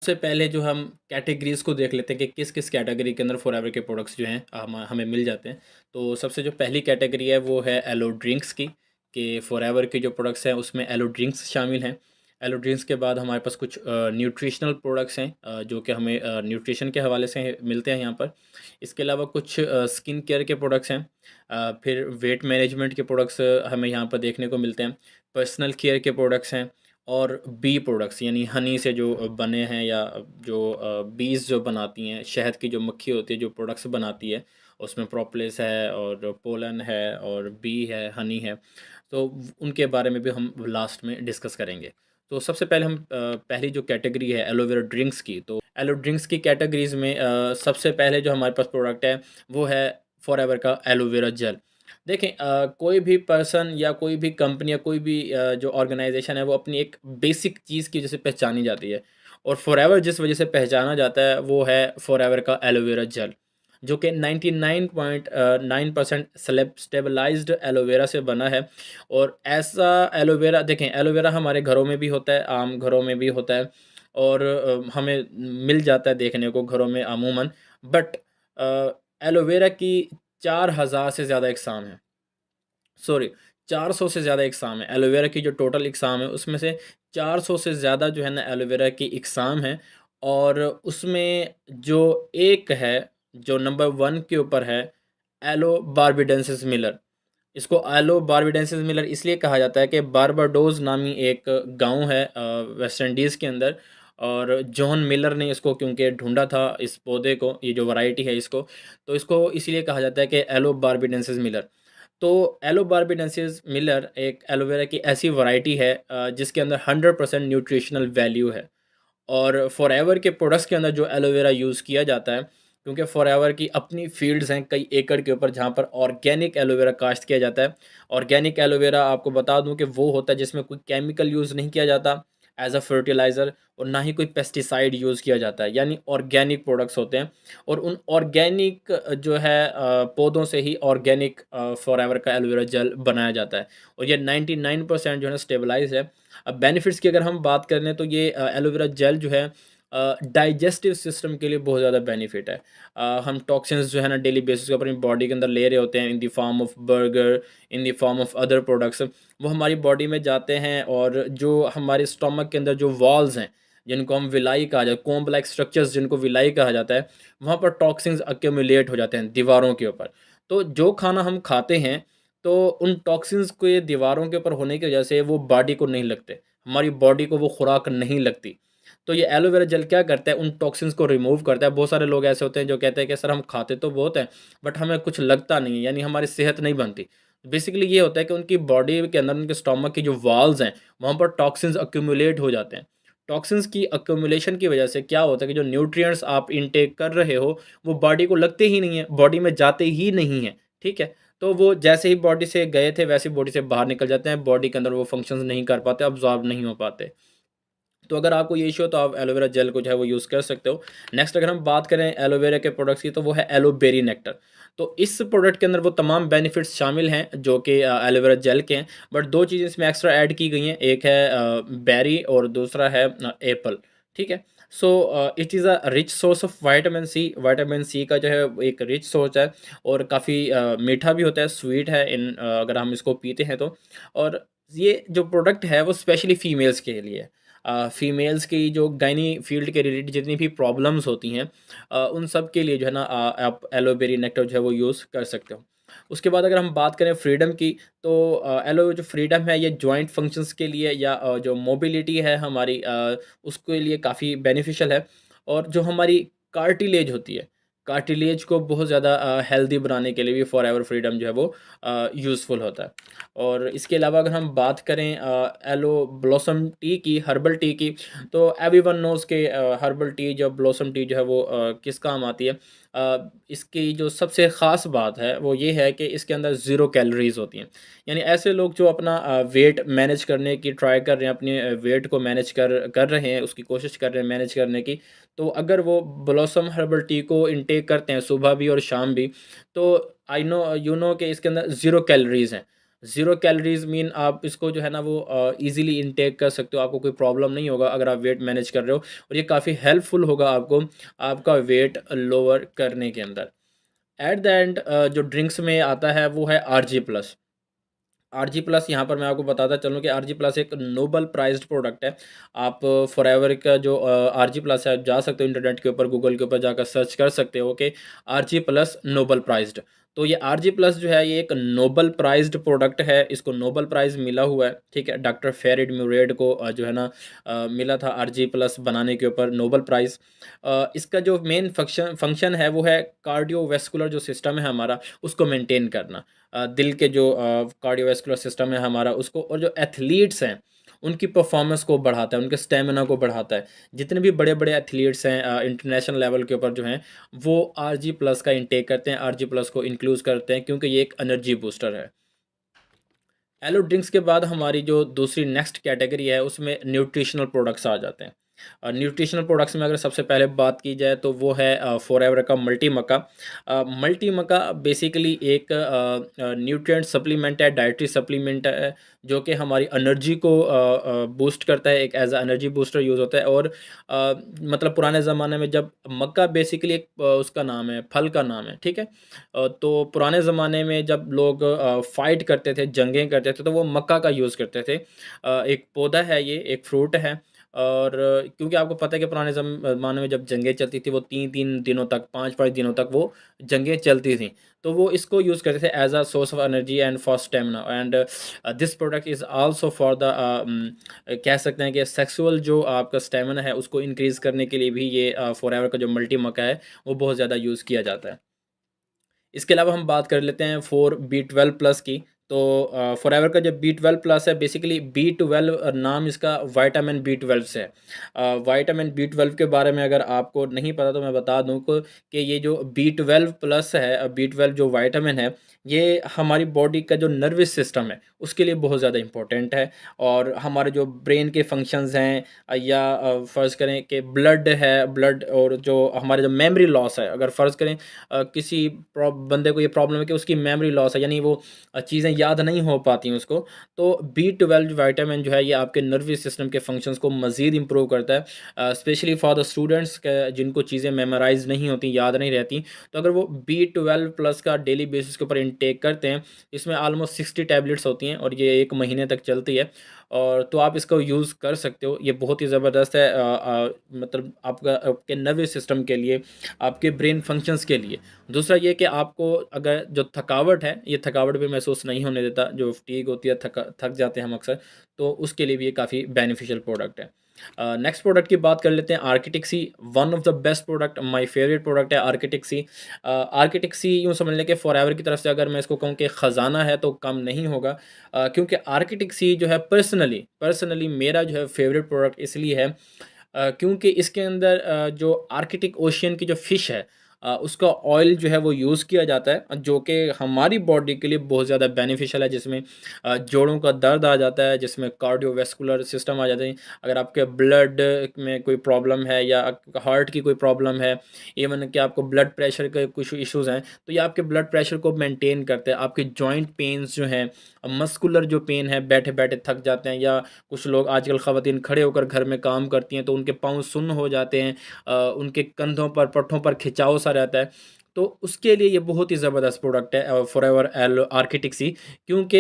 सबसे पहले जो हम कैटेगरीज़ को देख लेते हैं कि किस-किस कैटेगरी के अंदर फॉरएवर के प्रोडक्ट्स जो हैं हमें मिल जाते हैं। तो सबसे जो पहली कैटेगरी है वो है एलो ड्रिंक्स की, कि फॉरएवर के जो प्रोडक्ट्स हैं उसमें एलो ड्रिंक्स शामिल हैं। एलो ड्रिंक्स के बाद हमारे पास कुछ न्यूट्रिशनल प्रोडक्ट्स हैं, जो कि हमें न्यूट्रिशन के हवाले से मिलते हैं यहाँ पर। इसके अलावा कुछ स्किन केयर के प्रोडक्ट्स हैं। फिर वेट मैनेजमेंट के प्रोडक्ट्स हमें यहाँ पर देखने को मिलते हैं। पर्सनल केयर के प्रोडक्ट्स हैं। और बी प्रोडक्ट्स यानी हनी से जो बने हैं, या जो बीज़ जो बनाती हैं, शहद की जो मक्खी होती है जो प्रोडक्ट्स बनाती है, उसमें प्रोपोलिस है और पोलन है और बी है, हनी है। तो उनके बारे में भी हम लास्ट में डिस्कस करेंगे। तो सबसे पहले हम पहली जो कैटेगरी है एलोवेरा ड्रिंक्स की, तो एलो ड्रिंक्स की कैटेगरीज़ में सबसे पहले जो हमारे पास प्रोडक्ट है वो है फॉरएवर का एलोवेरा जेल। देखें, कोई भी पर्सन या कोई भी कंपनी या कोई भी जो ऑर्गेनाइजेशन है वो अपनी एक बेसिक चीज़ की वजह से पहचानी जाती है, और फॉरएवर जिस वजह से पहचाना जाता है वो है फॉरएवर का एलोवेरा जेल, जो कि 99.9% स्टेबलाइज्ड एलोवेरा से बना है। और ऐसा एलोवेरा, देखें, एलोवेरा हमारे घरों में भी होता है, आम घरों में भी होता है, और हमें मिल जाता है देखने को घरों में अमूमन। बट एलोवेरा की 4000 से ज़्यादा इकसाम है, सॉरी, 400 से ज़्यादा इकसाम है। एलोवेरा की जो टोटल इकसाम है उसमें से 400 से ज़्यादा जो है ना एलोवेरा की इकसाम है। और उसमें जो एक है, जो नंबर 1 के ऊपर है, एलो बारबेडेंसिस मिलर। इसको एलो बारबेडेंसिस मिलर इसलिए कहा जाता है कि बारबाडोस नामी एक गाँव है वेस्ट इंडीज़ के अंदर, और जॉन मिलर ने इसको क्योंकि ढूँढा था इस पौधे को, ये जो वैरायटी है इसको, तो इसको इसीलिए कहा जाता है कि एलो बारबेडेंसिस मिलर। तो एलो बारबेडेंसिस मिलर एक एलोवेरा की ऐसी वैरायटी है जिसके अंदर 100% न्यूट्रिशनल वैल्यू है। और फॉरएवर के प्रोडक्ट्स के अंदर जो एलोवेरा यूज़ किया जाता है, क्योंकि फॉरएवर की अपनी फील्ड्स हैं कई एकड़ के ऊपर जहाँ पर ऑर्गेनिक एलोवेरा काश्त किया जाता है। ऑर्गेनिक एलोवेरा आपको बता दूं कि वो होता है जिसमें कोई केमिकल यूज़ नहीं किया जाता एज अ फर्टिलाइज़र, और ना ही कोई पेस्टिसाइड यूज़ किया जाता है, यानी ऑर्गेनिक प्रोडक्ट्स होते हैं। और उन ऑर्गेनिक जो है पौधों से ही ऑर्गेनिक फॉरएवर का एलोवेरा जेल बनाया जाता है, और ये 99% जो है ना स्टेबलाइज है। अब बेनिफिट्स की अगर हम बात कर लें तो ये एलोवेरा जेल जो है डाइजेस्टिव सिस्टम के लिए बहुत ज़्यादा बेनिफिट है। हम टॉक्सिन्स जो है ना डेली बेसिस के ऊपर अपनी बॉडी के अंदर ले रहे होते हैं in the form of burger, in the form of other products, वो हमारी बॉडी में जाते हैं, और जो हमारे स्टमक के अंदर जो वॉल्स हैं, जिनको हम विलाई कहा जाता है, कोम्ब लाइक स्ट्रक्चर्स जिनको विलाई कहा जाता है, वहाँ पर टॉक्सिन्स अक्यूमुलेट हो जाते हैं दीवारों के ऊपर। तो जो खाना हम खाते हैं, तो उन टॉक्सिन्स के दीवारों के ऊपर होने की वजह से वो बॉडी को नहीं लगते, हमारी बॉडी को वो खुराक नहीं लगती। तो ये एलोवेरा जेल क्या करता है, उन टॉक्सिन्स को रिमूव करता है। बहुत सारे लोग ऐसे होते हैं जो कहते हैं कि सर हम खाते तो बहुत हैं, बट हमें कुछ लगता नहीं है, यानी हमारी सेहत नहीं बनती। बेसिकली ये होता है कि उनकी बॉडी के अंदर, उनके स्टमक की जो वॉल्स हैं, वहाँ पर टॉक्सिन्स अक्यूमुलेट हो जाते हैं। टॉक्सिन्स की अक्यूमुलेशन की वजह से क्या होता है कि जो न्यूट्रिएंट्स आप इनटेक कर रहे हो, वो बॉडी को लगते ही नहीं है, बॉडी में जाते ही नहीं हैं, ठीक है? तो वो जैसे ही बॉडी से गए थे, वैसे ही बॉडी से बाहर निकल जाते हैं, बॉडी के अंदर वो फंक्शंस नहीं कर पाते, अब्ज़ॉर्ब नहीं हो पाते। तो अगर आपको ये इश्यू हो तो आप एलोवेरा जेल को जो है वो यूज़ कर सकते हो। नेक्स्ट अगर हम बात करें एलोवेरा के प्रोडक्ट्स की, तो वो है एलोबेरी नेक्टर। तो इस प्रोडक्ट के अंदर वो तमाम बेनिफिट्स शामिल हैं जो कि एलोवेरा जेल के हैं, बट 2 चीज़ें इसमें एक्स्ट्रा ऐड की गई हैं, एक है बेरी और दूसरा है एप्पल, ठीक है? So it is a rich source of vitamin C का जो है वो एक रिच सोर्स है, और काफ़ी मीठा भी होता है, स्वीट है अगर हम इसको पीते हैं तो। और ये जो प्रोडक्ट है वो स्पेशली फीमेल्स के लिए है। फीमेल्स की जो गायनी फील्ड के रिलेटेड जितनी भी प्रॉब्लम्स होती हैं, उन सब के लिए जो है ना आप एलोवेरी नेक्टर जो है वो यूज़ कर सकते हो। उसके बाद अगर हम बात करें फ्रीडम की, तो एलो जो फ्रीडम है ये जॉइंट फंक्शंस के लिए, या जो मोबिलिटी है हमारी, उसके लिए काफ़ी बेनिफिशियल है। और जो हमारी कार्टिलेज होती है, कार्टिलेज को बहुत ज़्यादा हेल्दी बनाने के लिए भी फॉरएवर फ्रीडम जो है वो यूज़फुल होता है। और इसके अलावा अगर हम बात करें एलो ब्लॉसम टी की, हर्बल टी की, तो एवरीवन नोज़ के हर्बल टी जो ब्लॉसम टी जो है वो किस काम आती है। इसकी जो सबसे ख़ास बात है वो ये है कि इसके अंदर ज़ीरो कैलोरीज़ होती हैं। यानी ऐसे लोग जो अपना वेट मैनेज करने की ट्राई कर रहे हैं, अपने वेट को मैनेज कर कर रहे हैं, उसकी कोशिश कर रहे हैं मैनेज करने की, तो अगर वो ब्लॉसम हर्बल टी को इनटेक करते हैं सुबह भी और शाम भी, तो आई नो यू नो कि इसके अंदर ज़ीरो कैलोरीज़ हैं। ज़ीरो कैलोरीज़ मीन आप इसको जो है ना वो ईज़िली इनटेक कर सकते हो, आपको कोई प्रॉब्लम नहीं होगा अगर आप वेट मैनेज कर रहे हो, और ये काफ़ी हेल्पफुल होगा आपको आपका वेट लोअर करने के अंदर। एट द एंड जो ड्रिंक्स में आता है वो है आरजी प्लस। आरजी प्लस यहाँ पर मैं आपको बताता चलूँ कि आरजी प्लस एक नोबल प्राइज्ड प्रोडक्ट है। आप फॉरएवर का जो आरजी प्लस है, आप जा सकते हो इंटरनेट के ऊपर, गूगल के ऊपर जाकर सर्च कर सकते हो कि आरजी प्लस नोबल प्राइज्ड। तो ये आरजी प्लस जो है ये एक नोबल प्राइज्ड प्रोडक्ट है, इसको नोबल प्राइज़ मिला हुआ है, ठीक है? डॉक्टर फेरिड म्यूरेड को जो है ना मिला था आरजी प्लस बनाने के ऊपर नोबल प्राइज़। इसका जो मेन फंक्शन है वो है कार्डियोवैस्कुलर जो सिस्टम है हमारा, उसको मेंटेन करना। दिल के जो कार्डियोवैस्कुलर सिस्टम है हमारा उसको, और जो एथलीट्स हैं उनकी परफॉर्मेंस को बढ़ाता है, उनके स्टेमिना को बढ़ाता है। जितने भी बड़े-बड़े एथलीट्स हैं इंटरनेशनल लेवल के ऊपर जो हैं, वो आरजी प्लस का इंटेक करते हैं, आरजी प्लस को इंक्लूड करते हैं क्योंकि ये एक एनर्जी बूस्टर है। एलो ड्रिंक्स के बाद हमारी जो दूसरी नेक्स्ट कैटेगरी है उसमें न्यूट्रिशनल प्रोडक्ट्स आ जाते हैं। न्यूट्रिशनल प्रोडक्ट्स में अगर सबसे पहले बात की जाए तो वो है फॉरएवर का मल्टी मक्का। मल्टी मक्का बेसिकली एक न्यूट्रिएंट सप्लीमेंट है, डाइटरी सप्लीमेंट है, जो कि हमारी एनर्जी को बूस्ट करता है, एक as a energy booster use होता है। और मतलब पुराने ज़माने में जब मक्का बेसिकली एक उसका नाम है, फल का नाम है, ठीक है? तो पुराने ज़माने में जब लोग फ़ाइट करते थे, जंगें करते थे, तो वो मक्का का यूज़ करते थे। एक पौधा है ये, एक फ्रूट है, और क्योंकि आपको पता है कि पुराने ज़माने में जब जंगें चलती थी, वो 3-3 दिनों तक, 5-5 दिनों तक वो जंगें चलती थीं। तो वो इसको यूज़ करते थे as a source of energy and for stamina. And this product is also for the कह सकते हैं कि सेक्सुअल जो आपका स्टैमिना है, उसको इंक्रीज़ करने के लिए भी ये फॉरएवर का जो मल्टी मक्का है, वो बहुत ज़्यादा यूज़ किया जाता है। इसके अलावा हम बात कर लेते हैं फॉर बी12 प्लस की। तो फॉरएवर का जो बी12 प्लस है, बेसिकली बी12 नाम इसका विटामिन बी12 से है। विटामिन बी12 के बारे में अगर आपको नहीं पता तो मैं बता दूं कि ये जो बी12 प्लस है, बी12 जो विटामिन है, ये हमारी बॉडी का जो नर्वस सिस्टम है उसके लिए बहुत ज़्यादा इंपॉर्टेंट है। और हमारे जो ब्रेन के फंक्शंस हैं, या फ़र्ज़ करें कि ब्लड है, ब्लड, और जो हमारे जो मेमोरी लॉस है, अगर फ़र्ज़ करें किसी बंदे को ये प्रॉब्लम है कि उसकी मेमोरी लॉस है, यानी वो चीज़ें याद नहीं हो पाती हैं उसको, तो बी12 विटामिन जो है ये आपके नर्वस सिस्टम के फंक्शंस को मज़ीद इम्प्रूव करता है, स्पेशली फॉर द स्टूडेंट्स जिनको चीज़ें मेमोराइज नहीं होती, याद नहीं रहती। तो अगर वो बी12 प्लस का डेली बेसिस के ऊपर इंटेक करते हैं, इसमें ऑलमोस्ट 60 टैबलेट्स होती हैं और ये 1 महीने तक चलती है। और तो आप इसको यूज़ कर सकते हो, ये बहुत ही ज़बरदस्त है, मतलब आपका आपके नर्वस सिस्टम के लिए, आपके ब्रेन फंक्शंस के लिए। दूसरा ये कि आपको अगर जो थकावट है, ये थकावट भी महसूस नहीं होने देता, जो फ़टीग होती है, थक जाते हैं हम अक्सर, तो उसके लिए भी ये काफ़ी बेनिफिशियल प्रोडक्ट है। नेक्स्ट प्रोडक्ट की बात कर लेते हैं, Arctic Sea. One of the best product, my favourite product है आर्किटिक सी। आर्किटिक सी यूँ समझ लें कि फॉरएवर की तरफ से अगर मैं इसको कहूँ कि ख़ज़ाना है तो कम नहीं होगा, क्योंकि आर्किटिक सी जो है पर्सनली पर्सनली मेरा जो है फेवरेट प्रोडक्ट इसलिए है क्योंकि इसके अंदर जो आर्कटिक ओशियन की जो फ़िश है, उसका ऑयल जो है वो यूज़ किया जाता है, जो कि हमारी बॉडी के लिए बहुत ज़्यादा बेनिफिशियल है, जिसमें जोड़ों का दर्द आ जाता है, जिसमें कार्डियोवैस्कुलर सिस्टम आ जाते हैं। अगर आपके ब्लड में कोई प्रॉब्लम है या हार्ट की कोई प्रॉब्लम है, इवन कि आपको ब्लड प्रेशर के कुछ इश्यूज़ हैं, तो ये आपके ब्लड प्रेशर को मेंटेन करते हैं। आपके जॉइंट पेन्स जो हैं, मस्कुलर जो पेन है, बैठे-बैठे थक जाते हैं, या कुछ लोग आजकल ख़वातीन खड़े होकर घर में काम करती हैं तो उनके पाँव सुन्न हो जाते हैं, उनके कंधों पर, पट्ठों पर खिंचाव सा रहता है, तो उसके लिए ये बहुत ही ज़बरदस्त प्रोडक्ट है फॉरएवर एलो आर्किटिक सी। क्योंकि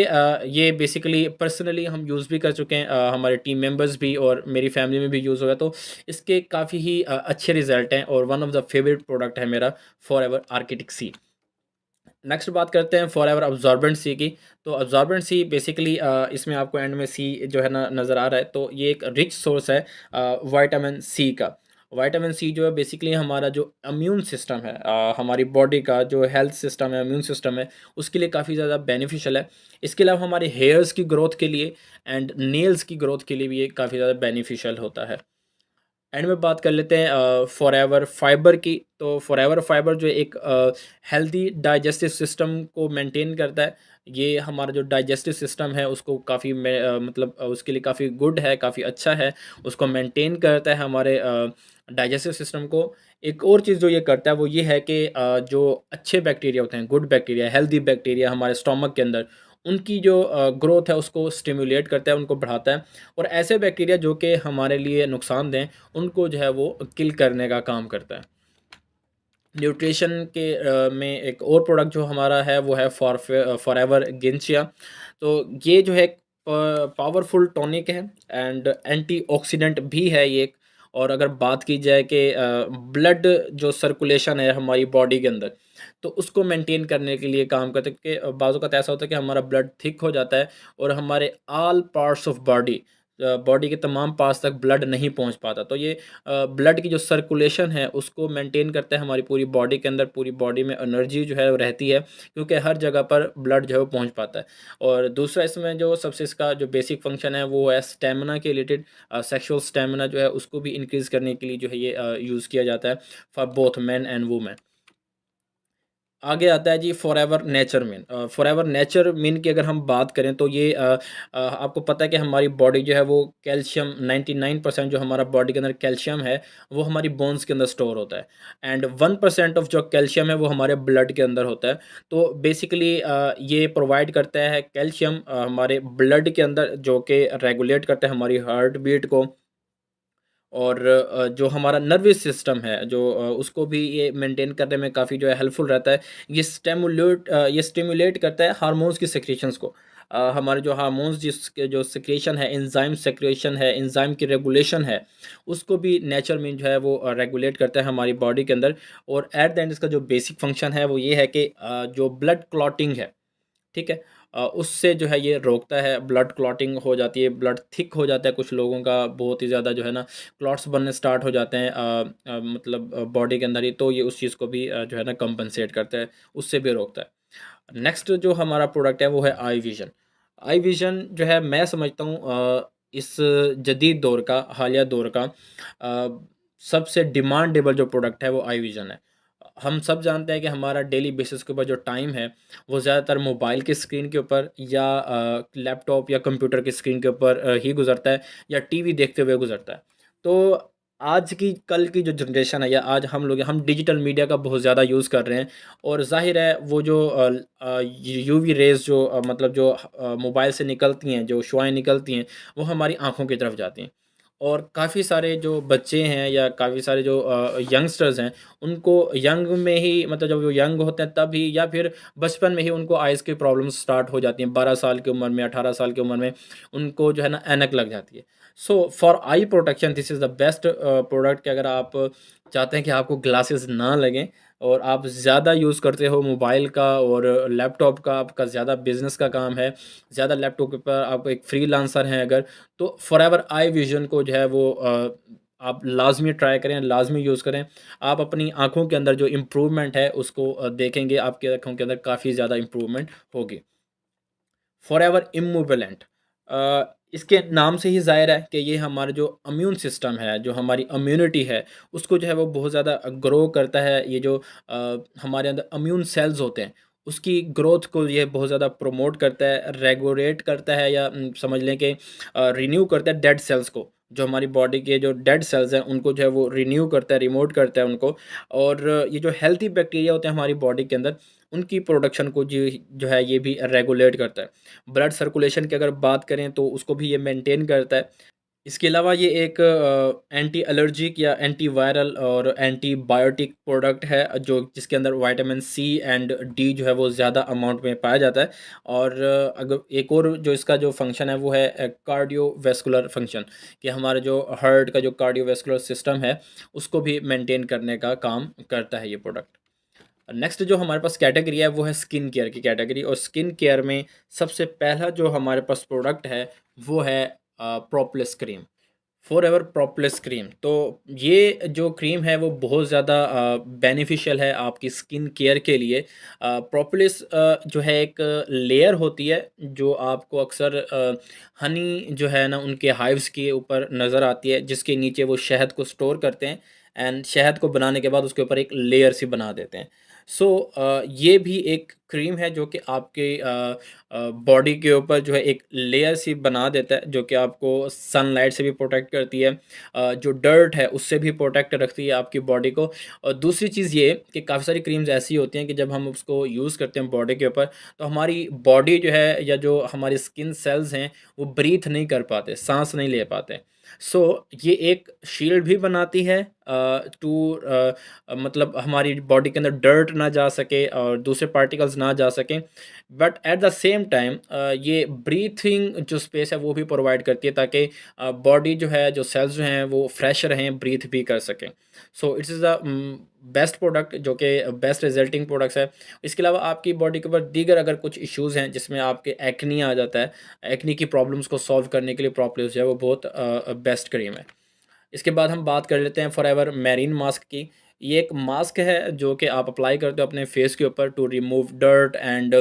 ये बेसिकली पर्सनली हम यूज़ भी कर चुके हैं, हमारे टीम मेंबर्स भी और मेरी फैमिली में भी यूज़ हुआ है, तो इसके काफ़ी ही अच्छे रिज़ल्ट हैं, और one of the favourite product है मेरा फॉरएवर आर्किटिक सी। नेक्स्ट बात करते हैं फॉरएवर अब्ज़ॉर्बेंट सी की। तो अब्ज़ॉर्बेंट सी बेसिकली इसमें आपको एंड में सी जो है ना नज़र आ रहा है, तो ये एक रिच सोर्स है विटामिन सी का। विटामिन सी जो है बेसिकली हमारा जो इम्यून सिस्टम है, हमारी बॉडी का जो हेल्थ सिस्टम है, इम्यून सिस्टम है, उसके लिए काफ़ी ज़्यादा बेनिफिशियल है। इसके अलावा हमारे हेयर्स की ग्रोथ के लिए एंड नेल्स की ग्रोथ के लिए भी ये काफ़ी ज़्यादा बेनिफिशियल होता है। एंड में बात कर लेते हैं फॉरएवर फाइबर की। तो फॉरएवर फाइबर जो एक हेल्दी डाइजेस्टिव सिस्टम को मेंटेन करता है। ये हमारा जो डाइजेस्टिव सिस्टम है उसको काफ़ी मतलब उसके लिए काफ़ी गुड है, काफ़ी अच्छा है, उसको मेंटेन करता है हमारे डाइजेस्टिव सिस्टम को। एक और चीज़ जो ये करता है वो ये है कि जो अच्छे बैक्टीरिया होते हैं, गुड बैक्टीरिया, हेल्दी बैक्टीरिया हमारे स्टोमक के अंदर, उनकी जो ग्रोथ है उसको स्टिमुलेट करता है, उनको बढ़ाता है, और ऐसे बैक्टीरिया जो कि हमारे लिए नुकसानदेह उनको जो है वो किल करने का काम करता है। न्यूट्रिशन के में एक और प्रोडक्ट जो हमारा है वो है फॉरएवर गिंचिया। तो ये जो है पावरफुल टॉनिक है एंड एंटीऑक्सीडेंट भी है ये एक। और अगर बात की जाए कि ब्लड जो सर्कुलेशन है हमारी बॉडी के अंदर, तो उसको मेंटेन करने के लिए काम करते हैं, क्योंकि बाज़ औक़ात ऐसा होता है कि हमारा ब्लड थिक हो जाता है और हमारे all parts of body body के तमाम पार्ट्स तक ब्लड नहीं पहुंच पाता। तो ये ब्लड की जो सर्कुलेशन है उसको मेंटेन करता है हमारी पूरी बॉडी के अंदर, पूरी बॉडी में एनर्जी जो है वो रहती है, क्योंकि हर जगह पर ब्लड जो है वो पहुंच पाता है। और दूसरा इसमें जो सबसे इसका जो बेसिक फंक्शन है वो है स्टेमिना के रिलेटेड। सेक्सुअल स्टेमिना जो है उसको भी इंक्रीज़ करने के लिए जो है ये यूज़ किया जाता है for both man and women. आगे आता है जी forever nature mean. Forever nature mean की अगर हम बात करें तो ये आपको पता है कि हमारी बॉडी जो है वो कैल्शियम 99% जो हमारा बॉडी के अंदर कैल्शियम है वो हमारी बोन्स के अंदर स्टोर होता है, एंड 1% ऑफ जो कैल्शियम है वो हमारे ब्लड के अंदर होता है। तो बेसिकली ये प्रोवाइड करता है कैल्शियम हमारे ब्लड के अंदर, जो कि रेगुलेट करता है हमारी हार्ट बीट को। और जो हमारा नर्वस सिस्टम है जो उसको भी ये मेंटेन करने में काफ़ी जो है हेल्पफुल रहता है। ये स्टिमुलेट करता है हार्मोन्स की सेक्रेशंस को। हमारे जो हार्मोन्स जिसके जो सेक्रेशन है, एंजाइम सेक्रेशन है, एंजाइम की रेगुलेशन है, उसको भी नेचर में जो है वो रेगुलेट करता है हमारी बॉडी के अंदर। और एट द एंड इसका जो बेसिक फंक्शन है वो ये है कि जो ब्लड क्लॉटिंग है, ठीक है? उससे जो है ये रोकता है, ब्लड क्लॉटिंग हो जाती है, ब्लड थिक हो जाता है कुछ लोगों का, बहुत ही ज़्यादा जो है ना क्लॉट्स बनने स्टार्ट हो जाते हैं मतलब बॉडी के अंदर ही, तो ये उस चीज़ को भी जो है ना कंपनसेट करता है, उससे भी रोकता है। नेक्स्ट जो हमारा प्रोडक्ट है वो है आई विज़न। आई विज़न जो है मैं समझता हूँ इस जदीद दौर का, हालिया दौर का सबसे डिमांडेबल जो प्रोडक्ट है वो आई विज़न है। हम सब जानते हैं कि हमारा डेली बेसिस के ऊपर जो टाइम है वो ज़्यादातर मोबाइल की स्क्रीन के ऊपर या लैपटॉप या कंप्यूटर की स्क्रीन के ऊपर ही गुजरता है, या टीवी देखते हुए गुजरता है। तो आज की कल की जो जनरेशन है, या आज हम लोग हम डिजिटल मीडिया का बहुत ज़्यादा यूज़ कर रहे हैं, और ज़ाहिर है वो जो यूवी रेज़ जो मतलब जो मोबाइल से निकलती हैं, जो शुआएँ निकलती हैं, वो हमारी आँखों की तरफ जाती हैं। और काफ़ी सारे जो बच्चे हैं या काफ़ी सारे जो यंगस्टर्स हैं, उनको यंग में ही मतलब जब वो यंग होते हैं तब ही, या फिर बचपन में ही उनको आइज़ की प्रॉब्लम्स स्टार्ट हो जाती हैं। 12 साल की उम्र में, 18 साल की उम्र में उनको जो है ना ऐनक लग जाती है। So for I protection this is the best product, कि अगर आप चाहते हैं कि आपको ग्लासेस ना लगें और आप ज़्यादा यूज़ करते हो मोबाइल का और लैपटॉप का, आपका ज़्यादा बिज़नेस का काम है, ज़्यादा लैपटॉप के ऊपर आप एक फ्रीलांसर हैं अगर, तो फॉरएवर आई विज़न को जो है वो आप लाज़मी ट्राई करें, लाज़मी यूज़ करें। आप अपनी आँखों के अंदर जो इम्प्रूवमेंट है उसको देखेंगे, आपकी आँखों के अंदर काफ़ी ज़्यादा इम्प्रूवमेंट होगी। फॉरएवर इम्मूवेलेंट इसके नाम से ही ज़ाहिर है कि ये हमारा जो इम्यून सिस्टम है, जो हमारी इम्यूनिटी है, उसको जो है वो बहुत ज़्यादा ग्रो करता है। ये जो हमारे अंदर इम्यून सेल्स होते हैं, उसकी ग्रोथ को ये बहुत ज़्यादा प्रमोट करता है, रेगुलेट करता है, या समझ लें कि रिन्यू करता है डेड सेल्स को। जो हमारी बॉडी के जो डेड सेल्स हैं, उनको जो है वो रिन्यू करता है, रिमोट करता है उनको। और ये जो हेल्थी बैक्टीरिया होते हैं हमारी बॉडी के अंदर, उनकी प्रोडक्शन को जो है ये भी रेगुलेट करता है। ब्लड सर्कुलेशन की अगर बात करें तो उसको भी ये मेंटेन करता है। इसके अलावा ये एक एंटी एलर्जिक या एंटी वायरल और एंटीबायोटिक प्रोडक्ट है, जो जिसके अंदर विटामिन सी एंड डी जो है वो ज़्यादा अमाउंट में पाया जाता है। और अगर एक और जो इसका जो फंक्शन है वो है कार्डियोवैस्कुलर फंक्शन, कि हमारे जो हार्ट का जो कार्डियोवैस्कुलर सिस्टम है उसको भी मेंटेन करने का काम करता है ये प्रोडक्ट। नेक्स्ट जो हमारे पास कैटेगरी है वो है स्किन केयर की कैटेगरी, और स्किन केयर में सबसे पहला जो हमारे पास प्रोडक्ट है वो है प्रोप्लिस क्रीम। फॉरएवर प्रोप्लिस क्रीम, तो ये जो क्रीम है वो बहुत ज़्यादा बेनिफिशियल है आपकी स्किन केयर के लिए। प्रोप्लिस जो है एक लेयर होती है जो आपको अक्सर हनी जो है ना उनके हाइव्स के ऊपर नज़र आती है, जिसके नीचे वो शहद को स्टोर करते हैं, एंड शहद को बनाने के बाद उसके ऊपर एक लेयर सी बना देते हैं। सो ये भी एक क्रीम है जो कि आपके बॉडी के ऊपर जो है एक लेयर सी बना देता है, जो कि आपको सनलाइट से भी प्रोटेक्ट करती है, जो डर्ट है उससे भी प्रोटेक्ट रखती है आपकी बॉडी को। और दूसरी चीज़ ये कि काफ़ी सारी क्रीम्स ऐसी होती हैं कि जब हम उसको यूज़ करते हैं बॉडी के ऊपर, तो हमारी बॉडी जो है या जो हमारी स्किन सेल्स हैं वो ब्रीथ नहीं कर पाते, सांस नहीं ले पाते। सो ये एक शील्ड भी बनाती है टू मतलब हमारी बॉडी के अंदर डर्ट ना जा सके और दूसरे पार्टिकल्स ना जा सकें, but at the same time ये ब्रीथिंग जो स्पेस है वो भी प्रोवाइड करती है, ताकि बॉडी जो है, जो सेल्स जो हैं वो फ्रेश रहें, ब्रीथ भी कर सकें। So it's is the best product जो कि बेस्ट रिजल्टिंग प्रोडक्ट्स है। इसके अलावा आपकी बॉडी के ऊपर दीगर अगर कुछ इश्यूज़ हैं जिसमें आपके एक्नी आ जाता है, एक्नी की प्रॉब्लम्स को सॉल्व करने के लिए प्रोपोलिस जो है वो बहुत बेस्ट क्रीम है। इसके बाद हम बात कर लेते हैं फॉरएवर मैरीन मास्क की। ये एक मास्क है जो कि आप अप्लाई करते हो अपने फेस के ऊपर to remove dirt and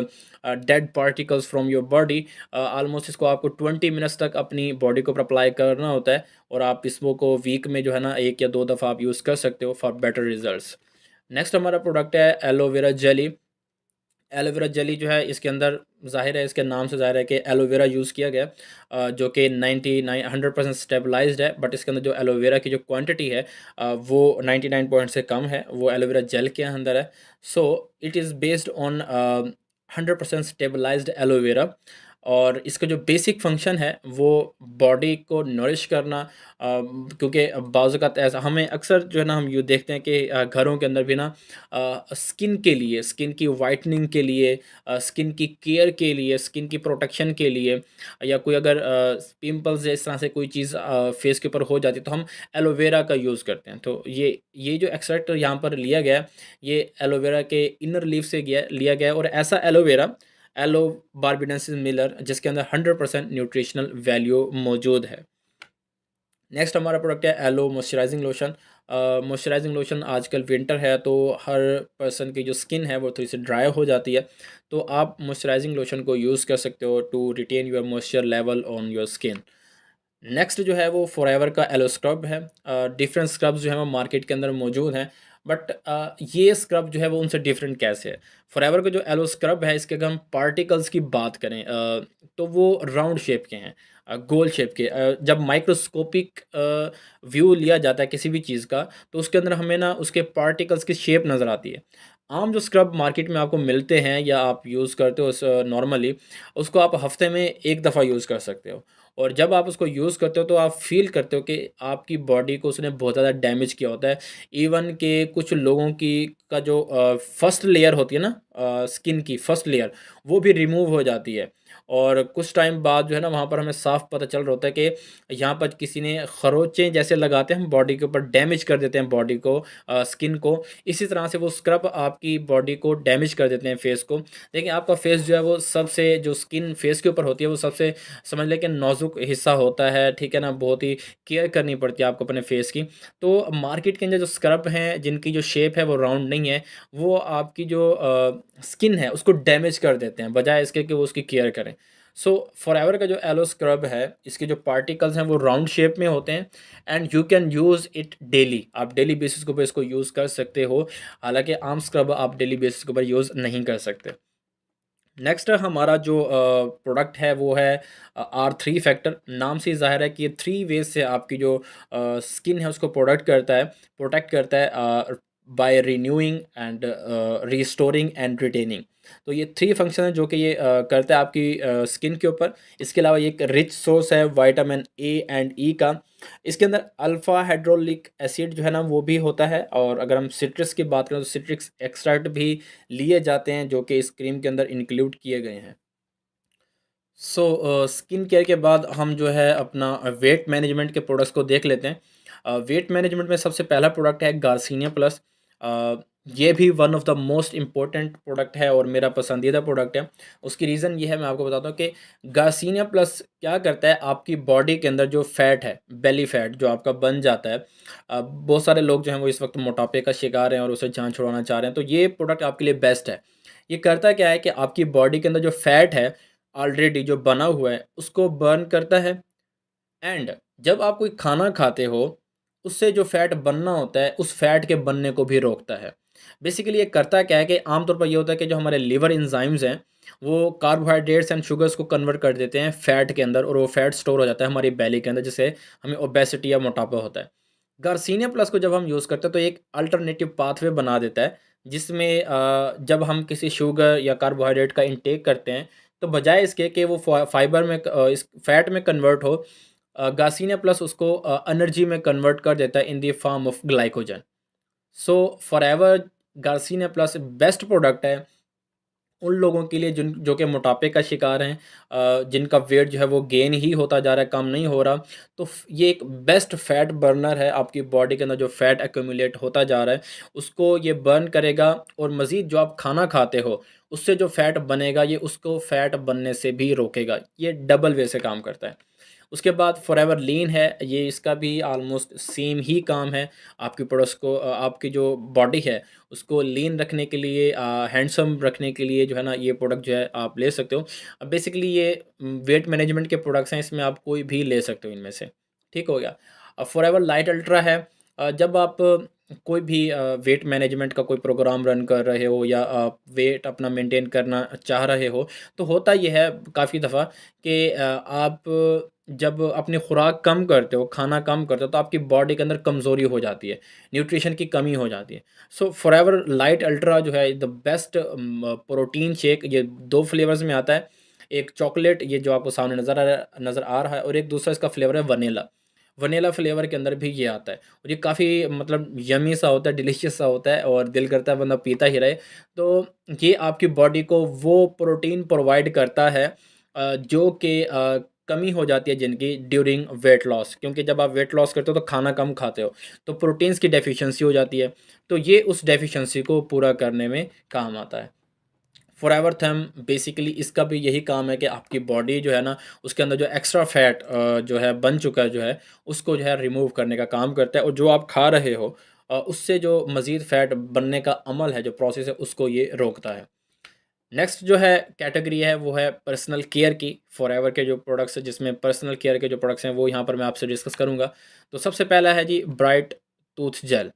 dead particles from your body. Almost इसको आपको 20 मिनट्स तक अपनी बॉडी के ऊपर अप्लाई करना होता है, और आप इसको को वीक में जो है ना 1 या 2 दफ़ा आप यूज़ कर सकते हो फॉर बेटर रिजल्ट्स। नेक्स्ट हमारा प्रोडक्ट है एलोवेरा जेली। एलोवेरा जेली जो है इसके अंदर ज़ाहिर है, इसके नाम से ज़ाहिर है कि एलोवेरा यूज़ किया गया है, जो कि 99 100% स्टेबलाइज्ड है, बट इसके अंदर जो एलोवेरा की जो क्वांटिटी है वो 99 पॉइंट से कम है, वो एलोवेरा जेल के अंदर है। So it is based on 100% stabilised aloe vera, और इसका जो बेसिक फंक्शन है वो बॉडी को नरिश करना, क्योंकि बाज़ औक़ात ऐसा हमें अक्सर जो है ना हम यूँ देखते हैं कि घरों के अंदर भी ना स्किन के लिए, स्किन की वाइटनिंग के लिए, स्किन की केयर के लिए, स्किन की प्रोटेक्शन के लिए, या कोई अगर पिंपल्स या इस तरह से कोई चीज़ फेस के ऊपर हो जाती है तो हम एलोवेरा का यूज़ करते हैं। तो ये जो एक्सट्रैक्ट यहाँ पर लिया गया है, ये एलोवेरा के इनर लीफ से लिया गया है, और ऐसा एलोवेरा एलो बार्बाडेंसिस मिलर जिसके अंदर 100% न्यूट्रिशनल वैल्यू मौजूद है। नेक्स्ट हमारा प्रोडक्ट है aloe moisturising lotion. Moisturising lotion आजकल विंटर है तो हर पर्सन की जो स्किन है वो थोड़ी सी ड्राई हो जाती है, तो आप मॉइस्चराइजिंग लोशन को यूज़ कर सकते हो to retain your moisture level on your skin. Next जो है वो फॉरएवर का एलो स्क्रब है। डिफरेंट स्क्रब्स जो है वो मार्केट के अंदर मौजूद हैं, बट ये स्क्रब जो है वो उनसे डिफरेंट कैसे है। फॉरएवर का जो एलो स्क्रब है, इसके अगर हम पार्टिकल्स की बात करें तो वो राउंड शेप के हैं, गोल शेप के। जब माइक्रोस्कोपिक व्यू लिया जाता है किसी भी चीज़ का, तो उसके अंदर हमें ना उसके पार्टिकल्स की शेप नज़र आती है। आम जो स्क्रब मार्केट में आपको मिलते हैं या आप यूज़ करते हो नॉर्मली, उसको आप हफ्ते में 1 दफ़ा यूज़ कर सकते हो, और जब आप उसको यूज़ करते हो तो आप फ़ील करते हो कि आपकी बॉडी को उसने बहुत ज़्यादा डैमेज किया होता है। इवन कि कुछ लोगों की का जो फर्स्ट लेयर होती है ना, स्किन की फर्स्ट लेयर, वो भी रिमूव हो जाती है, और कुछ टाइम बाद जो है ना वहाँ पर हमें साफ़ पता चल रहा होता है कि यहाँ पर किसी ने खरोंचें जैसे लगाते हैं हम बॉडी के ऊपर, डैमेज कर देते हैं बॉडी को, स्किन को। इसी तरह से वो स्क्रब आपकी बॉडी को डैमेज कर देते हैं, फेस को। देखिए आपका फेस जो है वो सबसे, जो स्किन फेस के ऊपर होती है वो सबसे समझ लें कि नाजुक हिस्सा होता है, ठीक है ना? बहुत ही केयर करनी पड़ती है आपको अपने फेस की। तो मार्केट के अंदर जो स्क्रब हैं जिनकी जो शेप है वो राउंड नहीं है, वो आपकी जो स्किन है उसको डैमेज कर देते हैं, बजाय इसके कि वो उसकी केयर करें। सो फॉरएवर का जो एलो स्क्रब है, इसके जो पार्टिकल्स हैं वो राउंड शेप में होते हैं, and you can use it daily. आप डेली बेसिस के ऊपर इसको यूज़ कर सकते हो, हालाँकि आम स्क्रब आप डेली बेसिस के ऊपर यूज़ नहीं कर सकते। नेक्स्ट हमारा जो प्रोडक्ट है वो है R3 फैक्टर। नाम से ही ज़ाहिर है कि ये 3 वेज़ से आपकी जो स्किन है उसको प्रोटेक्ट करता है by renewing and restoring and retaining. तो ये 3 फंक्शन है जो कि ये करता है आपकी स्किन के ऊपर। इसके अलावा ये एक रिच सोर्स है विटामिन ए एंड ई का। इसके अंदर अल्फ़ा हाइड्रोलिक एसिड जो है ना वो भी होता है, और अगर हम सिट्रस की बात करें तो सिट्रिक्स एक्सट्रैक्ट भी लिए जाते हैं जो कि इस क्रीम के अंदर इंक्लूड किए गए हैं। सो स्किन केयर के बाद हम जो है अपना वेट मैनेजमेंट के प्रोडक्ट्स को देख लेते हैं। वेट मैनेजमेंट में सबसे पहला प्रोडक्ट है गार्सिनिया प्लस। अ, ये भी one of the most important product है और मेरा पसंदीदा प्रोडक्ट है। उसकी रीज़न ये है, मैं आपको बताता हूँ कि गार्सिनिया प्लस क्या करता है, आपकी बॉडी के अंदर जो फैट है, बेली फैट जो आपका बन जाता है। बहुत सारे लोग जो हैं वो इस वक्त मोटापे का शिकार हैं और उसे जान छुड़वाना चाह रहे हैं, तो ये प्रोडक्ट आपके लिए बेस्ट है। ये करता क्या है कि आपकी बॉडी के अंदर जो फैट है ऑलरेडी जो बना हुआ है उसको बर्न करता है, एंड जब आप कोई खाना खाते हो उससे जो फ़ैट बनना होता है, उस फ़ैट के बनने को भी रोकता है। बेसिकली ये करता क्या है कि आम तौर पर ये होता है कि जो हमारे लिवर एंजाइम्स हैं, वो कार्बोहाइड्रेट्स एंड शुगर्स को कन्वर्ट कर देते हैं फ़ैट के अंदर, और वो फ़ैट स्टोर हो जाता है हमारी बेली के अंदर, जिससे हमें ओबेसिटी या मोटापा होता है। गार्सिनिया प्लस को जब हम यूज़ करते हैं तो एक अल्टरनेटिव पाथवे बना देता है, जिसमें जब हम किसी शुगर या कार्बोहाइड्रेट का इंटेक करते हैं, तो बजाय इसके कि वो फाइबर में इस फैट में कन्वर्ट हो, गार्सिनिया प्लस उसको एनर्जी में कन्वर्ट कर देता है in the form of glycogen. So forever garcinia plus best product है उन लोगों के लिए जिन जो कि मोटापे का शिकार हैं, जिनका वेट जो है वो गेन ही होता जा रहा है, कम नहीं हो रहा। तो ये एक बेस्ट फैट बर्नर है, आपकी बॉडी के अंदर जो फैट एक्यूमुलेट होता जा रहा है उसको ये बर्न करेगा, और मज़ीद जो आप खाना खाते हो उससे जो फैट बनेगा ये उसको फैट बनने से भी रोकेगा। ये डबल वे से काम करता है। उसके बाद फॉरएवर लीन है, ये इसका भी ऑलमोस्ट सेम ही काम है। आपकी प्रोडक्ट्स को आपकी जो बॉडी है उसको लीन रखने के लिए, हैंडसम रखने के लिए जो है ना, ये प्रोडक्ट जो है आप ले सकते हो। अब बेसिकली ये वेट मैनेजमेंट के प्रोडक्ट्स हैं, इसमें आप कोई भी ले सकते हो इनमें से। ठीक हो गया। अब फॉरएवर लाइट अल्ट्रा है। जब आप कोई भी वेट मैनेजमेंट का कोई प्रोग्राम रन कर रहे हो, या आप वेट अपना मेंटेन करना चाह रहे हो, तो होता ये है काफ़ी दफ़ा कि आप जब अपनी खुराक कम करते हो, खाना कम करते हो, तो आपकी बॉडी के अंदर कमज़ोरी हो जाती है, न्यूट्रिशन की कमी हो जाती है। सो फॉरएवर लाइट अल्ट्रा जो है द बेस्ट प्रोटीन शेक, ये 2 फ्लेवर्स में आता है। एक चॉकलेट, ये जो आपको सामने नज़र आ रहा है, और एक दूसरा इसका फ्लेवर है वनीला। वनीला फ्लेवर के अंदर भी ये आता है, और ये काफ़ी मतलब यम्मी सा होता है, डिलीशियस सा होता है, और दिल करता है बंदा पीता ही रहे। तो ये आपकी बॉडी को वो प्रोटीन प्रोवाइड करता है जो कि कमी हो जाती है जिनकी ड्यूरिंग वेट लॉस, क्योंकि जब आप वेट लॉस करते हो तो खाना कम खाते हो, तो प्रोटीन्स की डेफिशिएंसी हो जाती है। तो ये उस डेफिशिएंसी को पूरा करने में काम आता है। फॉरएवर थंब बेसिकली इसका भी यही काम है कि आपकी बॉडी जो है ना, उसके अंदर जो एक्स्ट्रा फैट जो है बन चुका है जो है, उसको जो है रिमूव करने का काम करता है, और जो आप खा रहे हो उससे जो मज़ीद फ़ैट बनने का अमल है, जो प्रोसेस है, उसको ये रोकता है। नेक्स्ट जो है कैटेगरी है वो है पर्सनल केयर की। फॉरएवर के जो प्रोडक्ट्स हैं, जिसमें पर्सनल केयर के जो प्रोडक्ट्स हैं वो यहाँ पर मैं आपसे डिस्कस करूँगा। तो सबसे पहला है जी bright tooth gel.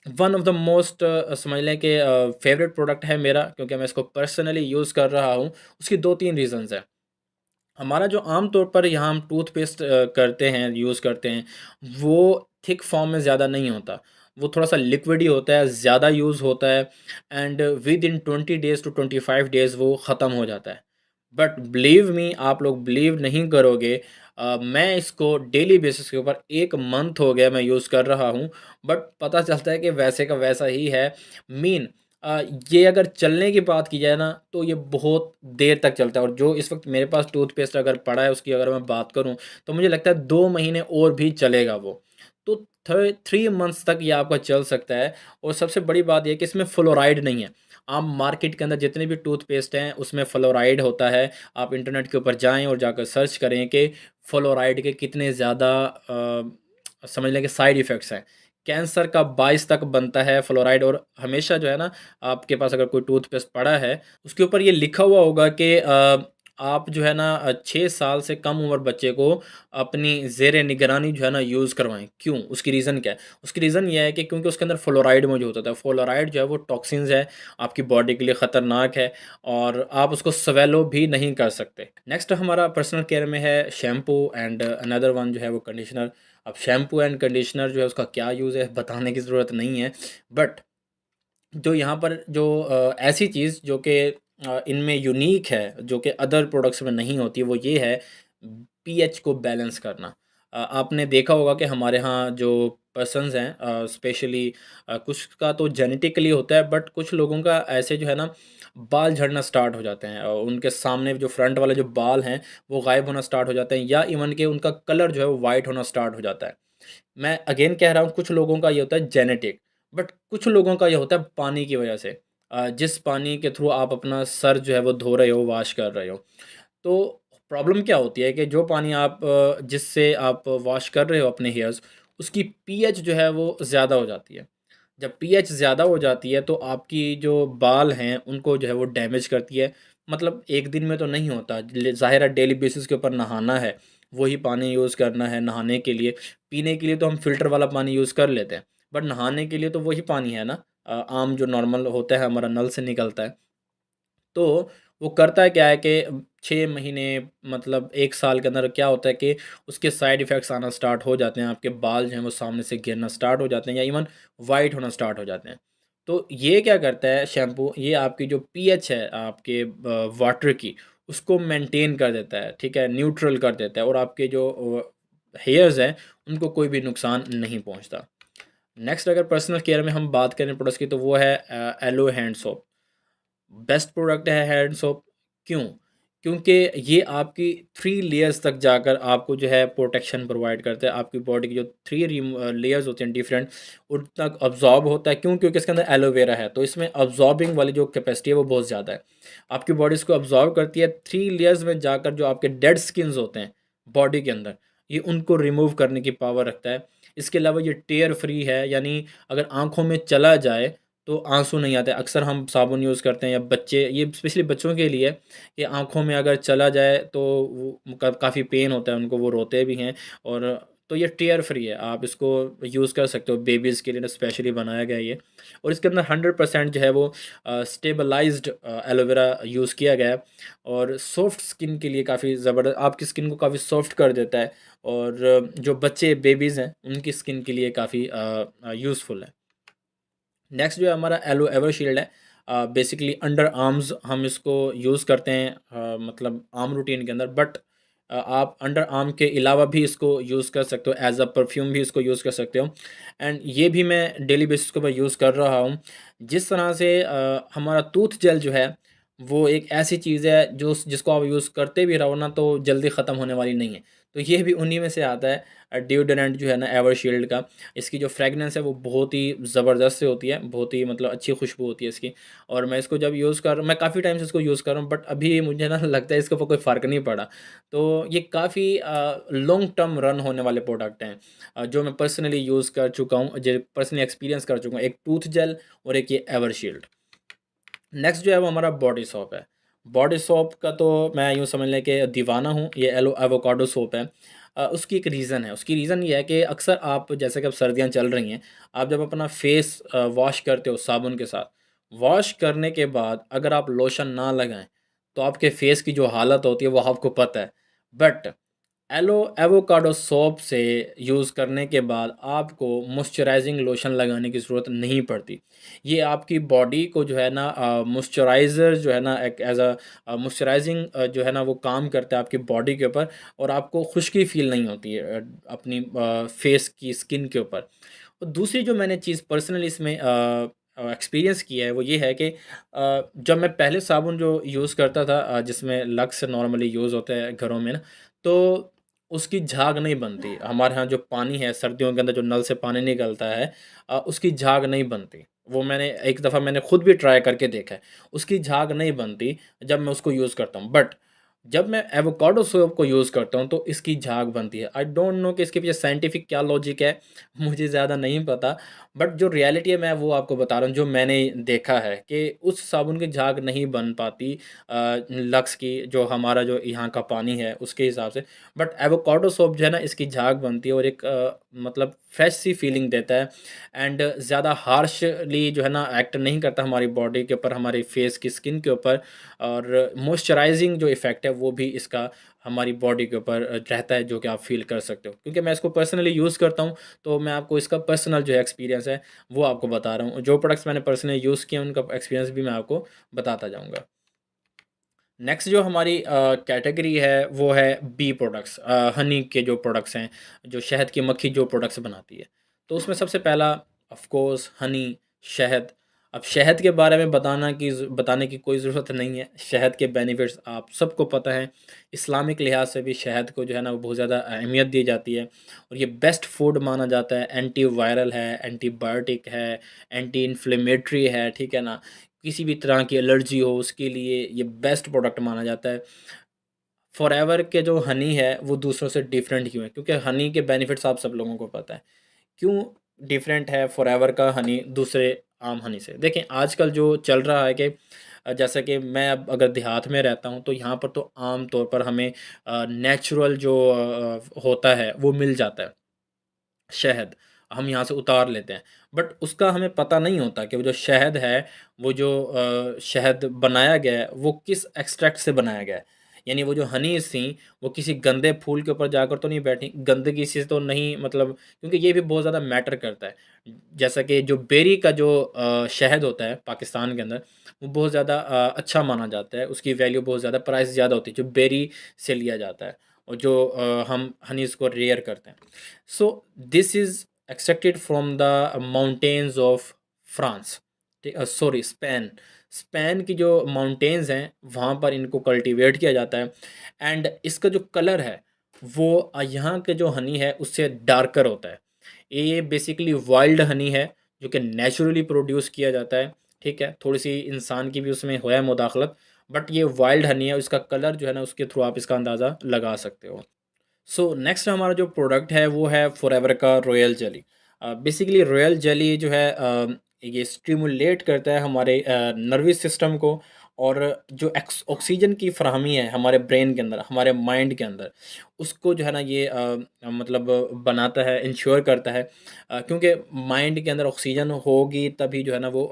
One of the most समझ लें कि फेवरेट प्रोडक्ट है मेरा, क्योंकि मैं इसको पर्सनली यूज़ कर रहा हूँ। उसकी 2-3 रीज़न्स हैं। हमारा जो आम तौर पर यहाँ हम टूथपेस्ट करते हैं, यूज़ करते हैं, वो थिक फॉर्म में ज़्यादा नहीं होता। वो थोड़ा-सा लिक्विड ही होता है, ज़्यादा यूज़ होता है, and within 20 days to 25 days वो ख़त्म हो जाता है। बट बिलीव मी, आप लोग बिलीव नहीं करोगे, मैं इसको डेली बेसिस के ऊपर 1 मंथ हो गया मैं यूज़ कर रहा हूँ, बट पता चलता है कि वैसे का वैसा ही है। मीन अ, ये अगर चलने की बात की जाए ना, तो ये बहुत देर तक चलता है, और जो इस वक़्त मेरे पास टूथपेस्ट अगर पड़ा है उसकी अगर मैं बात करूँ, तो मुझे लगता है 2 महीने और भी चलेगा वो। तो थ 3 मंथ्स तक ये आपका चल सकता है, और सबसे बड़ी बात ये है कि इसमें फ्लोराइड नहीं है। आप मार्केट के अंदर जितने भी टूथपेस्ट हैं उसमें फ्लोराइड होता है। आप इंटरनेट के ऊपर जाएँ और जाकर सर्च करें कि फ्लोराइड के कितने ज़्यादा समझ लें कि साइड इफ़ेक्ट्स हैं। कैंसर का बाइस तक बनता है फ्लोराइड, और हमेशा जो है ना, आपके पास अगर कोई टूथपेस्ट पड़ा है, उसके ऊपर ये लिखा हुआ होगा कि आप जो है ना 6 साल से कम उम्र बच्चे को अपनी ज़ेर निगरानी जो है ना यूज़ करवाएँ। क्यों? उसकी रीज़न क्या है? उसकी रीज़न ये है कि क्योंकि उसके अंदर फ्लोराइड मौजूद होता है। फ्लोराइड जो है वो टॉक्सिन्स है, आपकी बॉडी के लिए ख़तरनाक है, और आप उसको स्वेलो भी नहीं कर सकते। नेक्स्ट हमारा पर्सनल केयर में है शैम्पू, एंड अनदर वन जो है वो कंडीशनर। अब शैम्पू एंड कंडीशनर जो है उसका क्या यूज़ है बताने की ज़रूरत नहीं है, बट जो यहाँ पर जो ऐसी चीज़ जो कि इनमें यूनिक है, जो कि अदर प्रोडक्ट्स में नहीं होती, वो ये है पीएच को बैलेंस करना। आपने देखा होगा कि हमारे यहाँ जो पर्सन्स हैं, स्पेशली कुछ का तो जेनेटिकली होता है, बट कुछ लोगों का ऐसे जो है ना, बाल झड़ना स्टार्ट हो जाते हैं, और उनके सामने जो फ्रंट वाले जो बाल हैं वो गायब होना स्टार्ट हो जाते हैं, या इवन कि उनका कलर जो है वो वाइट होना स्टार्ट हो जाता है। मैं अगेन कह रहा हूँ, कुछ लोगों का ये होता है जेनेटिक, बट कुछ लोगों का ये होता है पानी की वजह से। जिस पानी के थ्रू आप अपना सर जो है वो धो रहे हो, वॉश कर रहे हो, तो प्रॉब्लम क्या होती है कि जो पानी आप जिससे आप वॉश कर रहे हो अपने हेयर्स, उसकी पीएच जो है वो ज़्यादा हो जाती है। जब पीएच ज़्यादा हो जाती है तो आपकी जो बाल हैं उनको जो है वो डैमेज करती है। मतलब एक दिन में तो नहीं होता, ज़ाहिर है डेली बेसिस के ऊपर नहाना है, वही पानी यूज़ करना है नहाने के लिए। पीने के लिए तो हम फ़िल्टर वाला पानी यूज़ कर लेते हैं, बट नहाने के लिए तो वही पानी है ना, आम जो नॉर्मल होता है हमारा नल से निकलता है। तो वो करता क्या है कि 6 महीने मतलब 1 साल के अंदर क्या होता है कि उसके साइड इफ़ेक्ट्स आना स्टार्ट हो जाते हैं, आपके बाल जो हैं वो सामने से गिरना स्टार्ट हो जाते हैं या इवन वाइट होना स्टार्ट हो जाते हैं। तो ये क्या करता है शैम्पू, ये आपकी जो पीएच है आपके वाटर की, उसको मेंटेन कर देता है, ठीक है? न्यूट्रल कर देता है और आपके जो हेयर्स हैं, उनको कोई भी नुकसान नहीं पहुँचता। नेक्स्ट अगर पर्सनल केयर में हम बात करें प्रोडक्ट्स की तो वो है aloe hand soap. Best product है हैंड सोप। क्यों? क्योंकि ये आपकी 3 लेयर्स तक जाकर आपको जो है प्रोटेक्शन प्रोवाइड करता है। आपकी बॉडी की जो 3 लेयर्स होते हैं डिफरेंट, उन तक अब्ज़ॉर्ब होता है। क्यों? क्योंकि इसके अंदर एलोवेरा है, तो इसमें अब्ज़ॉर्बिंग वाली जो कैपेसिटी है वो बहुत ज़्यादा है। आपकी बॉडी इसको अब्ज़ॉर्ब करती है, 3 लेयर्स में जाकर जो आपके डेड स्किन्स होते हैं बॉडी के अंदर, ये उनको रिमूव करने की पावर रखता है। इसके अलावा ये टेयर फ्री है, यानी अगर आँखों में चला जाए तो आँसू नहीं आते। अक्सर हम साबुन यूज़ करते हैं या बच्चे, ये स्पेशली बच्चों के लिए, कि आँखों में अगर चला जाए तो वो काफ़ी पेन होता है उनको, वो रोते भी हैं। और तो ये टियर फ्री है, आप इसको यूज़ कर सकते हो, बेबीज़ के लिए ना स्पेशली बनाया गया है ये। और इसके अंदर 100% जो है वो स्टेबलाइज्ड एलोवेरा यूज़ किया गया है और सॉफ्ट स्किन के लिए काफ़ी ज़बरदस्त, आपकी स्किन को काफ़ी सॉफ्ट कर देता है। और जो बच्चे बेबीज़ हैं उनकी स्किन के लिए काफ़ी यूज़फुल है। नेक्स्ट जो है हमारा एलो एवरशील्ड है। बेसिकली अंडर आर्म्स हम इसको यूज़ करते हैं, मतलब आर्म रूटीन के अंदर, बट आप अंडर आर्म के अलावा भी इसको यूज़ कर सकते हो, एज अ परफ्यूम भी इसको यूज़ कर सकते हो। एंड ये भी मैं डेली बेसिस के ऊपर यूज़ कर रहा हूँ। जिस तरह से हमारा टूथ जेल जो है वो एक ऐसी चीज़ है जो जिसको आप यूज़ करते भी रहो ना तो जल्दी ख़त्म होने वाली नहीं है। तो ये भी उन्हीं में से आता है, डिओडोरेंट जो है ना एवरशील्ड का। इसकी जो फ्रेगनेंस है वो बहुत ही ज़बरदस्त से होती है, बहुत ही मतलब अच्छी खुशबू होती है इसकी। और मैं इसको जब यूज़ कर रहा हूँ, मैं काफ़ी टाइम से इसको यूज़ कर रहा हूँ, बट अभी मुझे ना लगता है इसके ऊपर कोई फ़र्क नहीं पड़ा। तो ये काफ़ी लॉन्ग टर्म रन होने वाले प्रोडक्ट हैं, जो मैं पर्सनली यूज़ कर चुका हूँ, जो पर्सनली एक्सपीरियंस कर चुका हूँ, एक टूथ जेल और एक ये एवरशील्ड। नेक्स्ट जो है वो हमारा बॉडी सोप है। बॉडी सोप का तो मैं यूँ समझ लें कि दीवाना हूँ, ये एवोकाडो सोप है। उसकी एक रीज़न है, उसकी रीज़न ये है कि अक्सर आप जैसे कि अब सर्दियाँ चल रही हैं, आप जब अपना फेस वॉश करते हो साबुन के साथ, वॉश करने के बाद अगर आप लोशन ना लगाएँ, तो आपके फेस की जो हालत होती है वो आपको पता है। बट एवोकाडो सोप से यूज़ करने के बाद आपको मॉइस्चराइजिंग लोशन लगाने की ज़रूरत नहीं पड़ती। ये आपकी बॉडी को जो है ना मॉइस्चराइज़र जो है ना एक एज़ मॉइस्चराइजिंग जो है ना वो काम करता है आपकी बॉडी के ऊपर, और आपको खुश्की फ़ील नहीं होती है अपनी फेस की स्किन के ऊपर। और दूसरी जो मैंने चीज़ पर्सनली इसमें एक्सपीरियंस किया है वो ये है कि जब मैं पहले साबुन जो यूज़ करता था, जिसमें लक्स नॉर्मली यूज़ होता है घरों में ना, तो उसकी झाग नहीं बनती। हमारे यहाँ जो पानी है सर्दियों के अंदर जो नल से पानी निकलता है, उसकी झाग नहीं बनती। वो मैंने एक दफ़ा मैंने खुद भी ट्राई करके देखा है, उसकी झाग नहीं बनती जब मैं उसको यूज़ करता हूँ। बट जब मैं एवोकाडो सोप को यूज़ करता हूँ तो इसकी झाग बनती है। आई डोंट नो कि इसके पीछे साइंटिफिक क्या लॉजिक है, मुझे ज़्यादा नहीं पता। बट जो रियलिटी है मैं वो आपको बता रहा हूँ, जो मैंने देखा है कि उस साबुन की झाग नहीं बन पाती लक्स की, जो हमारा जो यहाँ का पानी है उसके हिसाब से। बट एवोकाडो सोप जो है ना इसकी झाग बनती है और एक मतलब फ्रेश सी फीलिंग देता है। एंड ज़्यादा हार्शली जो है ना एक्ट नहीं करता हमारी बॉडी के ऊपर, हमारी फेस की स्किन के ऊपर। और मॉइस्चराइजिंग जो इफ़ेक्ट है वो भी इसका हमारी बॉडी के ऊपर रहता है, जो कि आप फ़ील कर सकते हो। क्योंकि मैं इसको पर्सनली यूज़ करता हूँ, तो मैं आपको इसका पर्सनल जो है एक्सपीरियंस है, वो आपको बता रहा हूँ। जो प्रोडक्ट्स मैंने पर्सनली यूज़ किए हैं, उनका एक्सपीरियंस भी मैं आपको बताता जाऊँगा। नेक्स्ट जो हमारी कैटेगरी है, वो है बी प्रोडक्ट्स, हनी के जो प्रोडक्ट्स हैं, जो शहद की मक्खी जो प्रोडक्ट्स बनाती है। तो उसमें सबसे पहला ऑफ़ कोर्स हनी, शहद। अब शहद के बारे में बताने की कोई ज़रूरत नहीं है। शहद के बेनिफिट्स आप सबको पता है। इस्लामिक लिहाज से भी शहद को जो है ना वो बहुत ज़्यादा अहमियत दी जाती है और ये बेस्ट फूड माना जाता है। एंटी वायरल है, एंटीबायोटिक है, एंटी इन्फ्लेमेटरी है, ठीक है ना? किसी भी तरह की एलर्जी हो उसके लिए ये बेस्ट प्रोडक्ट माना जाता है। फॉरएवर के जो हनी है वो दूसरों से डिफरेंट क्यों है? क्योंकि हनी के बेनिफिट्स आप सब लोगों को पता है। क्यों डिफरेंट है फॉरएवर का हनी दूसरे आम हनी से? देखें आजकल जो चल रहा है कि जैसा कि मैं अब अगर देहात में रहता हूँ, तो यहाँ पर तो आम तौर पर हमें नेचुरल जो होता है, वो मिल जाता है, शहद। हम यहाँ से उतार लेते हैं, बट उसका हमें पता नहीं होता कि वो जो शहद है, वो जो शहद बनाया गया है, वो किस एक्सट्रैक्ट से बनाया गया है। यानी वो जो हनीज़ थी, वो किसी गंदे फूल के ऊपर जाकर तो नहीं बैठी, गंदगी से तो नहीं, मतलब क्योंकि ये भी बहुत ज़्यादा मैटर करता है। जैसा कि जो बेरी का जो शहद होता है पाकिस्तान के अंदर, वो बहुत ज़्यादा अच्छा माना जाता है, उसकी वैल्यू बहुत ज़्यादा, प्राइस ज़्यादा होती है, जो बेरी से लिया जाता है और जो हम हनीज़ को रेयर करते हैं। So this is extracted from the mountains of France, sorry Spain. Spain की जो माउंटेन्स हैं, वहाँ पर इनको कल्टीवेट किया जाता है, एंड इसका जो कलर है, वो यहाँ के जो हनी है उससे डार्कर होता है। ये बेसिकली वाइल्ड हनी है, जो कि नेचुरली प्रोड्यूस किया जाता है, ठीक है? थोड़ी-सी इंसान की भी उसमें हुआ है मुदाखलत, बट ये वाइल्ड हनी है, इसका कलर जो है ना, उसके थ्रू आप इसका अंदाज़ा लगा सकते हो। सो नेक्स्ट हमारा जो प्रोडक्ट है वो है फॉरएवर का royal jelly. Basically royal jelly जो है ये स्टिमुलेट करता है हमारे नर्वस सिस्टम को, और जो ऑक्सीजन की फ्राहमी है हमारे ब्रेन के अंदर, हमारे माइंड के अंदर, उसको जो है ना ये मतलब बनाता है, इंश्योर करता है, क्योंकि माइंड के अंदर ऑक्सीजन होगी तभी जो है ना वो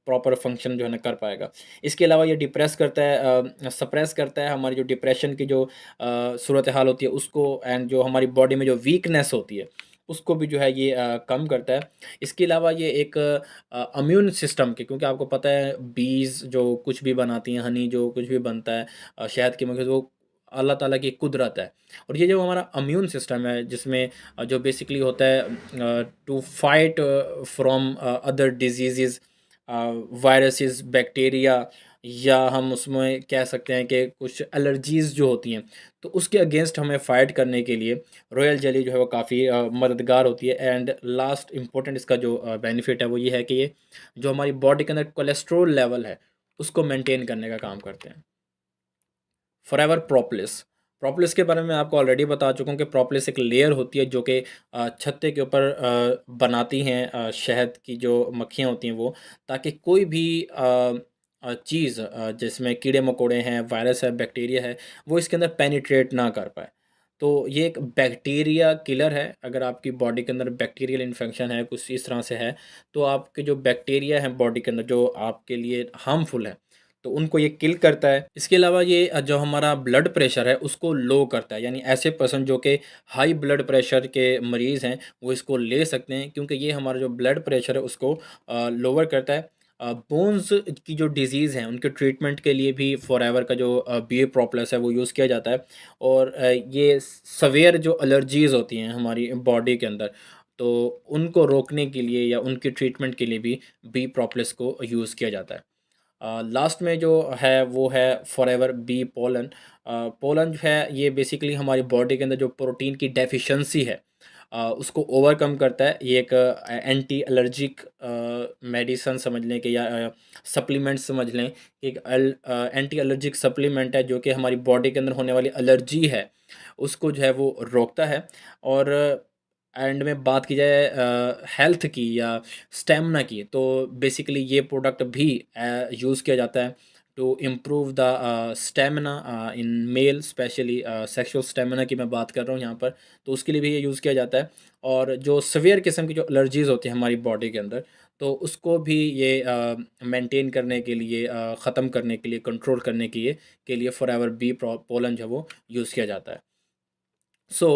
प्रॉपर फंक्शन जो है ना कर पाएगा। इसके अलावा ये डिप्रेस करता है, सप्रेस करता है हमारी जो डिप्रेशन की जो सूरत हाल होती है उसको, एंड जो हमारी बॉडी में जो वीकनेस होती है उसको भी जो है ये कम करता है। इसके अलावा ये एक इम्यून सिस्टम के, क्योंकि आपको पता है बीज़ जो कुछ भी बनाती हैं, हनी जो कुछ भी बनता है शहद की मक्खी से, वो अल्लाह ताला की कुदरत है। और ये जो हमारा इम्यून सिस्टम है, जिसमें जो बेसिकली होता है to fight from other diseases, viruses, bacteria, या हम उसमें कह सकते हैं कि कुछ एलर्जीज़ जो होती हैं, तो उसके अगेंस्ट हमें फ़ाइट करने के लिए रॉयल जेली जो है वो काफ़ी मददगार होती है। एंड लास्ट इम्पोर्टेंट इसका जो बेनिफिट है वो ये है कि ये जो हमारी बॉडी के अंदर कोलेस्ट्रॉल लेवल है, उसको मेंटेन करने का काम करते हैं। Forever propolis. प्रोपोलिस के बारे में आपको ऑलरेडी बता चुका हूँ कि प्रोपोलिस एक लेयर होती है जो कि छत्ते के ऊपर बनाती हैं शहद की जो मक्खियाँ होती हैं वो, ताकि कोई भी चीज़ जिसमें कीड़े-मकोड़े हैं, वायरस है, बैक्टीरिया है, वो इसके अंदर पेनिट्रेट ना कर पाए। तो ये एक बैक्टीरिया किलर है। अगर आपकी बॉडी के अंदर बैक्टीरियल इन्फेक्शन है, कुछ इस तरह से है, तो आपके जो बैक्टीरिया हैं बॉडी के अंदर जो आपके लिए हार्मफुल है, तो उनको ये किल करता है। इसके अलावा ये जो हमारा ब्लड प्रेशर है उसको लो करता है, यानी ऐसे पर्सन जो कि हाई ब्लड प्रेशर के मरीज़ हैं, वो इसको ले सकते हैं, क्योंकि ये हमारा जो ब्लड प्रेशर है उसको लोअर करता है। बोन्स की जो डिज़ीज़ हैं उनके ट्रीटमेंट के लिए भी फॉरएवर का जो बी प्रोपोलिस है वो यूज़ किया जाता है। और ये सवेयर जो एलर्जीज़ होती हैं हमारी बॉडी के अंदर, तो उनको रोकने के लिए या उनके ट्रीटमेंट के लिए भी बी प्रोपोलिस को यूज़ किया जाता है। लास्ट में जो है वो है फॉरएवर बी पोलन। पोलन जो है ये बेसिकली हमारी बॉडी के अंदर जो प्रोटीन की डेफिशिएंसी है उसको ओवरकम करता है। ये एक एंटी एलर्जिक मेडिसिन समझ लें कि या सप्लीमेंट समझ लें कि एक एंटी एलर्जिक सप्लीमेंट है जो कि हमारी बॉडी के अंदर होने वाली एलर्जी है उसको जो है वो रोकता है। और एंड में बात की जाए हेल्थ की या स्टेमिना की, तो बेसिकली ये प्रोडक्ट भी यूज़ किया जाता है to improve the stamina in male, specially sexual stamina की मैं बात कर रहा हूँ यहाँ पर, तो उसके लिए भी ये यूज़ किया जाता है। और जो सीवियर किस्म की जो एलर्जीज़ होती हैं हमारी बॉडी के अंदर, तो उसको भी ये मेंटेन करने के लिए, ख़त्म करने के लिए, कंट्रोल करने के लिए फॉरएवर बी पोलन जो है वो यूज़ किया जाता है। सो